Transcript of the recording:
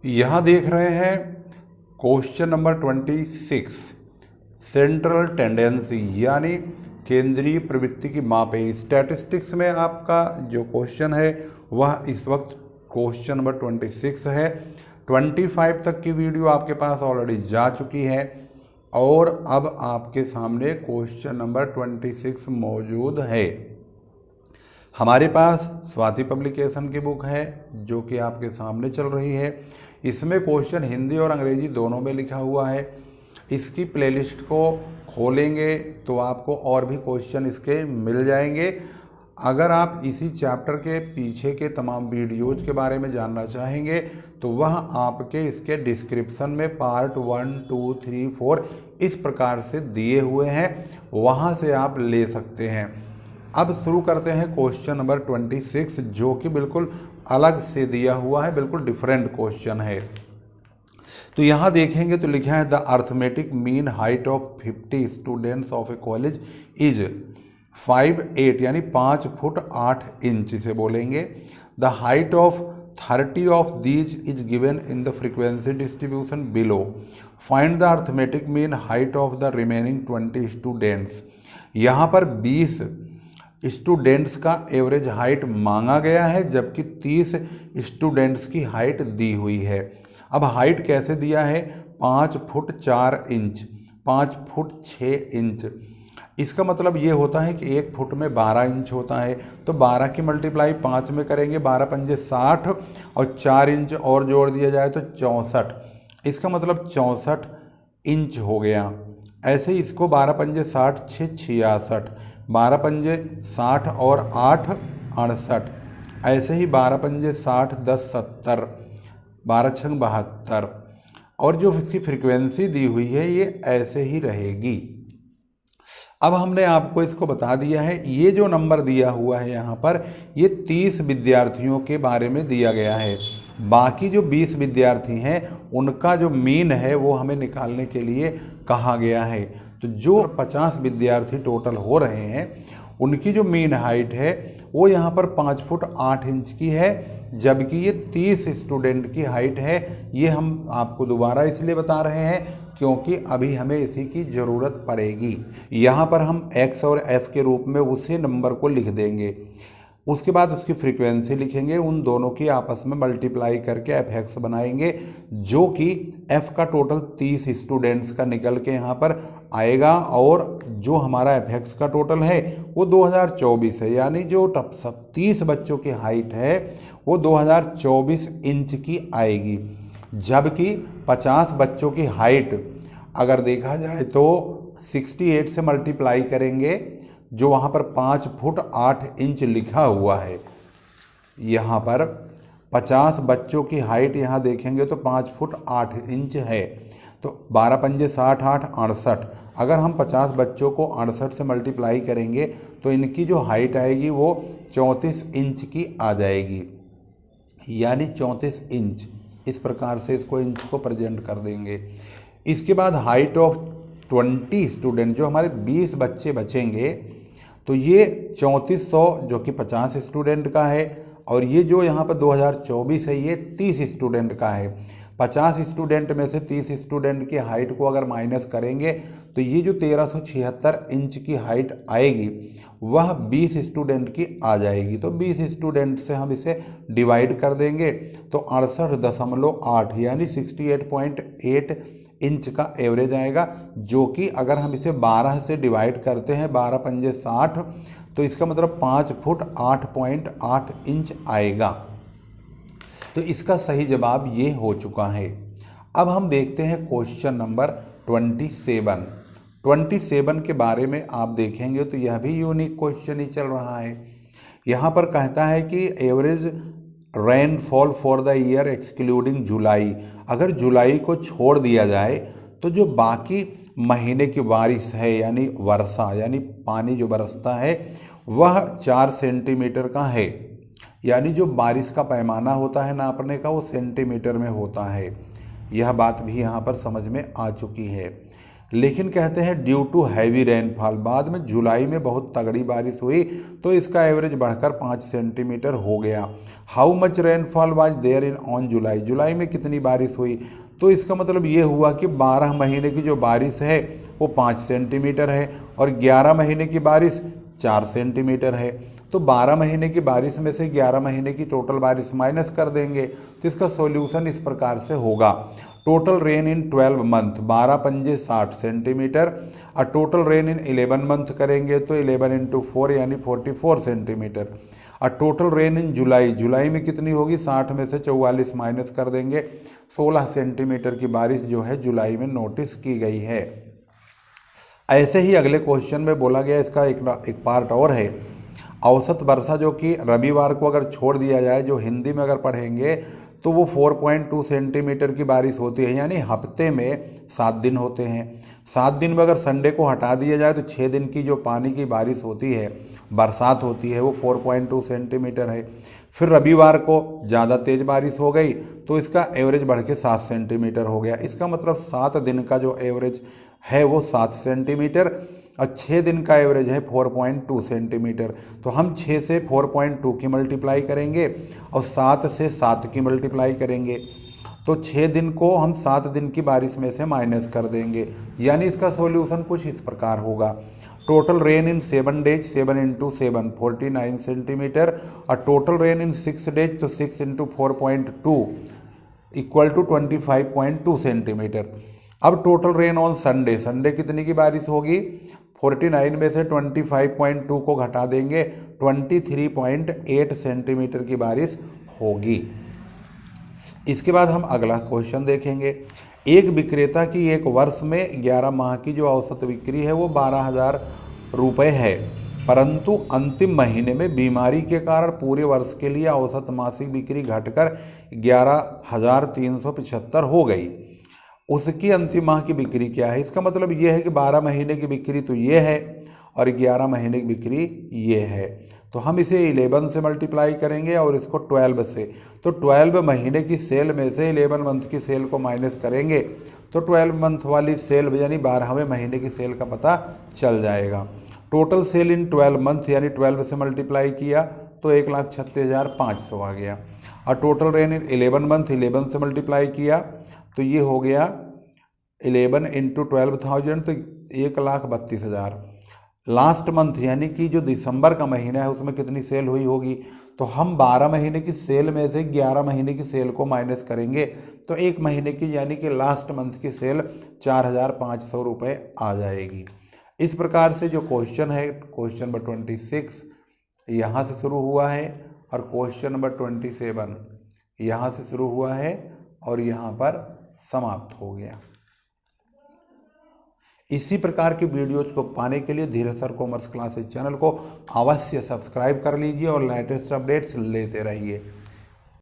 यहाँ देख रहे हैं क्वेश्चन नंबर 26 सेंट्रल टेंडेंसी यानी केंद्रीय प्रवृत्ति की मापें। स्टैटिस्टिक्स में आपका जो क्वेश्चन है वह इस वक्त क्वेश्चन नंबर 26 है। 25 तक की वीडियो आपके पास ऑलरेडी जा चुकी है और अब आपके सामने क्वेश्चन नंबर 26 मौजूद है। हमारे पास स्वाति पब्लिकेशन की बुक है जो कि आपके सामने चल रही है। इसमें क्वेश्चन हिंदी और अंग्रेजी दोनों में लिखा हुआ है। इसकी प्लेलिस्ट को खोलेंगे तो आपको और भी क्वेश्चन इसके मिल जाएंगे। अगर आप इसी चैप्टर के पीछे के तमाम वीडियोज के बारे में जानना चाहेंगे तो वह आपके इसके डिस्क्रिप्शन में पार्ट 1, 2, 3, 4 इस प्रकार से दिए हुए हैं, वहाँ से आप ले सकते हैं। अब शुरू करते हैं क्वेश्चन नंबर 26 जो कि बिल्कुल अलग से दिया हुआ है, बिल्कुल डिफरेंट क्वेश्चन है। तो यहाँ देखेंगे तो लिखा है the arithmetic mean height of 50 students of A college is 5'8" यानी 5 फुट 8 इंच से बोलेंगे। The height of 30 of these is given in the frequency distribution below. Find the arithmetic mean height of the remaining 20 students. यहाँ पर 20 students का average height मांगा गया है जबकि 30 स्टूडेंट्स की हाइट दी हुई है। अब हाइट कैसे दिया है? 5 फुट 4 इंच, 5 फुट 6 इंच। इसका मतलब ये होता है कि 1 फुट में 12 इंच होता है, तो 12 की मल्टीप्लाई 5 में करेंगे, 12 पंजे 60 और 4 इंच और जोड़ दिया जाए तो 64। इसका मतलब 64 इंच हो गया। ऐसे ही इसको 12 पंजे 60, 6 66, 12 पंजे 60 और 8 68। ऐसे ही 12 पंजे 60, 10 70, 12 छंग 72। और जो इसकी फ्रीक्वेंसी दी हुई है ये ऐसे ही रहेगी। अब हमने आपको इसको बता दिया है, ये जो नंबर दिया हुआ है यहाँ पर ये 30 विद्यार्थियों के बारे में दिया गया है। बाकी जो 20 विद्यार्थी हैं उनका जो मीन है वो हमें निकालने के लिए कहा गया है। तो जो 50 विद्यार्थी टोटल हो रहे हैं उनकी जो मीन हाइट है वो यहाँ पर 5 फुट 8 इंच की है, जबकि ये 30 स्टूडेंट की हाइट है। ये हम आपको दोबारा इसलिए बता रहे हैं क्योंकि अभी हमें इसी की ज़रूरत पड़ेगी। यहाँ पर हम x और f के रूप में उसी नंबर को लिख देंगे। उसके बाद उसकी फ्रीक्वेंसी लिखेंगे, उन दोनों की आपस में मल्टीप्लाई करके fx बनाएंगे जो कि f का टोटल 30 स्टूडेंट्स का निकल के यहाँ पर आएगा और जो हमारा fx का टोटल है वो 2024 है, यानी जो 30 बच्चों की हाइट है वो 2024 इंच की आएगी। जबकि 50 बच्चों की हाइट अगर देखा जाए तो 68 से मल्टीप्लाई करेंगे, जो वहाँ पर 5 फुट 8 इंच लिखा हुआ है। यहाँ पर 50 बच्चों की हाइट यहाँ देखेंगे तो 5 फुट 8 इंच है, तो 12 पंजे 60, 8 68। अगर हम 50 बच्चों को 68 से मल्टीप्लाई करेंगे तो इनकी जो हाइट आएगी वो 34 इंच की आ जाएगी, यानी 34 इंच। इस प्रकार से इसको इंच को प्रेजेंट कर देंगे। इसके बाद हाइट ऑफ 20 स्टूडेंट, जो हमारे 20 बच्चे बचेंगे, तो ये 3400 जो कि 50 स्टूडेंट का है और ये जो यहाँ पर 2024 है ये 30 स्टूडेंट का है। 50 स्टूडेंट में से 30 स्टूडेंट की हाइट को अगर माइनस करेंगे तो ये जो 1376 इंच की हाइट आएगी वह 20 स्टूडेंट की आ जाएगी। तो 20 स्टूडेंट से हम इसे डिवाइड कर देंगे तो 68.8 यानी 68.8 इंच का एवरेज आएगा, जो कि अगर हम इसे 12 से डिवाइड करते हैं, 12 पंजे 60, तो इसका मतलब 5 फुट 8.8 इंच आएगा। तो इसका सही जवाब ये हो चुका है। अब हम देखते हैं क्वेश्चन नंबर 27 के बारे में आप देखेंगे तो यह भी यूनिक क्वेश्चन ही चल रहा है। यहाँ पर कहता है कि average rainfall for the year excluding July. अगर जुलाई को छोड़ दिया जाए तो जो बाकी महीने की बारिश है यानी वर्षा यानी पानी जो बरसता है वह 4 सेंटीमीटर का है, यानी जो बारिश का पैमाना होता है नापने का वो सेंटीमीटर में होता है। यह बात भी यहाँ पर समझ में आ चुकी है। लेकिन कहते हैं ड्यू टू हैवी रेनफॉल, बाद में जुलाई में बहुत तगड़ी बारिश हुई तो इसका एवरेज बढ़कर 5 सेंटीमीटर हो गया। How much rainfall was there in on July, जुलाई में कितनी बारिश हुई, तो इसका मतलब ये हुआ कि 12 महीने की जो बारिश है वो 5 सेंटीमीटर है और 11 महीने की बारिश 4 सेंटीमीटर है। तो 12 महीने की बारिश में से 11 महीने की टोटल बारिश माइनस कर देंगे तो इसका सॉल्यूशन इस प्रकार से होगा। टोटल रेन इन 12 मंथ, 12 पंजे 60 सेंटीमीटर, और टोटल रेन इन 11 मंथ करेंगे तो 11 इंटू 4 यानी 44 सेंटीमीटर। और टोटल रेन इन जुलाई, जुलाई में कितनी होगी, 60 में से 44 माइनस कर देंगे, 16 सेंटीमीटर की बारिश जो है जुलाई में नोटिस की गई है। ऐसे ही अगले क्वेश्चन में बोला गया, इसका एक पार्ट और है, औसत वर्षा जो कि रविवार को अगर छोड़ दिया जाए, जो हिंदी में अगर पढ़ेंगे तो वो 4.2 सेंटीमीटर की बारिश होती है, यानी हफ्ते में 7 दिन होते हैं। 7 दिन में अगर संडे को हटा दिया जाए तो 6 दिन की जो पानी की बारिश होती है, बरसात होती है, वो 4.2 सेंटीमीटर है। फिर रविवार को ज़्यादा तेज़ बारिश हो गई तो इसका एवरेज बढ़ के 7 सेंटीमीटर हो गया। इसका मतलब 7 दिन का जो एवरेज है वो 7 सेंटीमीटर और 6 दिन का एवरेज है 4.2 सेंटीमीटर। तो हम 6 से 4.2 की मल्टीप्लाई करेंगे और 7 से 7 की मल्टीप्लाई करेंगे, तो 6 दिन को हम 7 दिन की बारिश में से माइनस कर देंगे, यानी इसका सॉल्यूशन कुछ इस प्रकार होगा। टोटल रेन इन 7 डेज, 7 इंटू 7 49 सेंटीमीटर, और टोटल रेन इन 6 डेज तो 6 इंटू 4.2 इक्वल टू 25.2 सेंटीमीटर। अब total rain on Sunday, Sunday कितनी की बारिश होगी, 49 में से 25.2 को घटा देंगे, 23.8 सेंटीमीटर की बारिश होगी। इसके बाद हम अगला क्वेश्चन देखेंगे। एक विक्रेता की एक वर्ष में 11 माह की जो औसत बिक्री है वो 12,000 रुपये है, परंतु अंतिम महीने में बीमारी के कारण पूरे वर्ष के लिए औसत मासिक बिक्री घटकर 11,375 हो गई। उसकी अंतिम माह की बिक्री क्या है, इसका मतलब ये है कि 12 महीने की बिक्री तो ये है और 11 महीने की बिक्री ये है। तो हम इसे 11 से मल्टीप्लाई करेंगे और इसको 12 से, तो 12 महीने की सेल में से 11 मंथ की सेल को माइनस करेंगे तो 12 मंथ वाली सेल यानी 12वें महीने की सेल का पता चल जाएगा। टोटल सेल इन 12 मंथ यानी 12 से मल्टीप्लाई किया तो 1,36,500 आ गया, और टोटल रेन इन 11 मंथ 11 से मल्टीप्लाई किया तो ये हो गया 11 इंटू 12,000 तो 1,32,000। लास्ट मंथ यानी कि जो दिसंबर का महीना है उसमें कितनी सेल हुई होगी, तो हम 12 महीने की सेल में से 11 महीने की सेल को माइनस करेंगे तो एक महीने की यानी कि लास्ट मंथ की सेल 4,500 रुपये आ जाएगी। इस प्रकार से जो क्वेश्चन है, क्वेश्चन नंबर 26 यहाँ से शुरू हुआ है और क्वेश्चन नंबर 27 यहाँ से शुरू हुआ है और यहाँ पर समाप्त हो गया। इसी प्रकार की वीडियोज को पाने के लिए धीरज सर कॉमर्स क्लासेज चैनल को अवश्य सब्सक्राइब कर लीजिए और लेटेस्ट अपडेट्स लेते रहिए।